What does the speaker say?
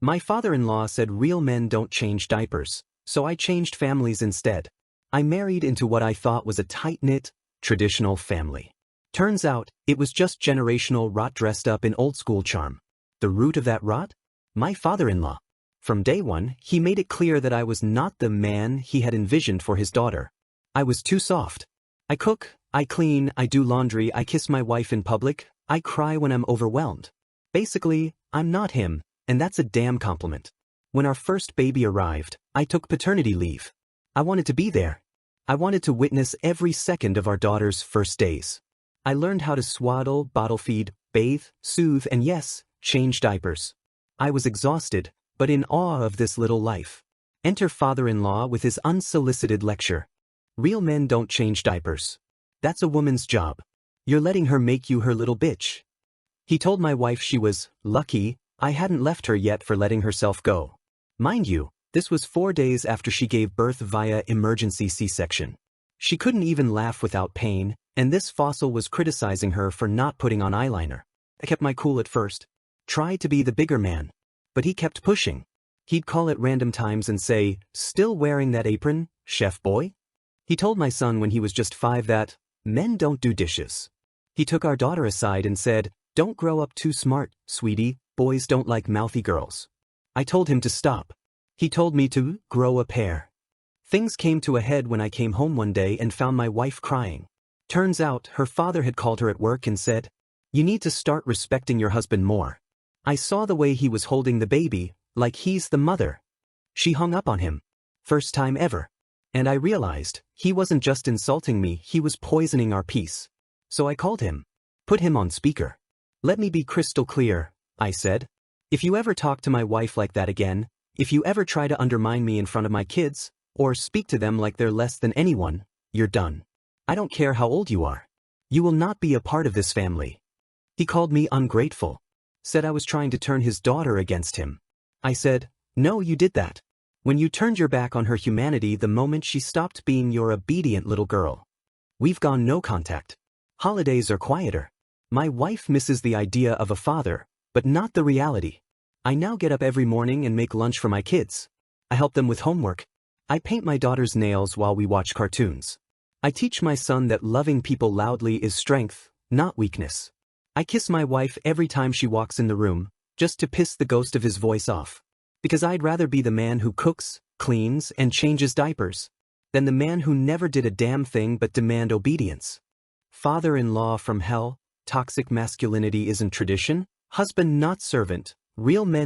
My father-in-law said real men don't change diapers, so I changed families instead. I married into what I thought was a tight-knit, traditional family. Turns out, it was just generational rot dressed up in old-school charm. The root of that rot? My father-in-law. From day one, he made it clear that I was not the man he had envisioned for his daughter. I was too soft. I cook, I clean, I do laundry, I kiss my wife in public, I cry when I'm overwhelmed. Basically, I'm not him, and that's a damn compliment. When our first baby arrived, I took paternity leave. I wanted to be there. I wanted to witness every second of our daughter's first days. I learned how to swaddle, bottle feed, bathe, soothe, and yes, change diapers. I was exhausted, but in awe of this little life. Enter father-in-law with his unsolicited lecture. Real men don't change diapers. That's a woman's job. You're letting her make you her little bitch. He told my wife she was lucky I hadn't left her yet for letting herself go. Mind you, this was 4 days after she gave birth via emergency C-section. She couldn't even laugh without pain, and this fossil was criticizing her for not putting on eyeliner. I kept my cool at first. Tried to be the bigger man. But he kept pushing. He'd call at random times and say, "Still wearing that apron, chef boy?" He told my son when he was just 5 that men don't do dishes. He took our daughter aside and said, "Don't grow up too smart, sweetie, boys don't like mouthy girls." I told him to stop. He told me to grow a pair. Things came to a head when I came home one day and found my wife crying. Turns out her father had called her at work and said, "You need to start respecting your husband more." I saw the way he was holding the baby, like he's the mother. She hung up on him. First time ever. And I realized, he wasn't just insulting me, he was poisoning our peace. So I called him. Put him on speaker. "Let me be crystal clear," I said. "If you ever talk to my wife like that again, if you ever try to undermine me in front of my kids, or speak to them like they're less than anyone, you're done. I don't care how old you are. You will not be a part of this family." He called me ungrateful. Said I was trying to turn his daughter against him. I said, "No, you did that. When you turned your back on her humanity the moment she stopped being your obedient little girl. We've gone no contact. Holidays are quieter. My wife misses the idea of a father, but not the reality. I now get up every morning and make lunch for my kids. I help them with homework. I paint my daughter's nails while we watch cartoons. I teach my son that loving people loudly is strength, not weakness. I kiss my wife every time she walks in the room, just to piss the ghost of his voice off. Because I'd rather be the man who cooks, cleans, and changes diapers, than the man who never did a damn thing but demand obedience. Father-in-law from hell, toxic masculinity isn't tradition, husband not servant, real men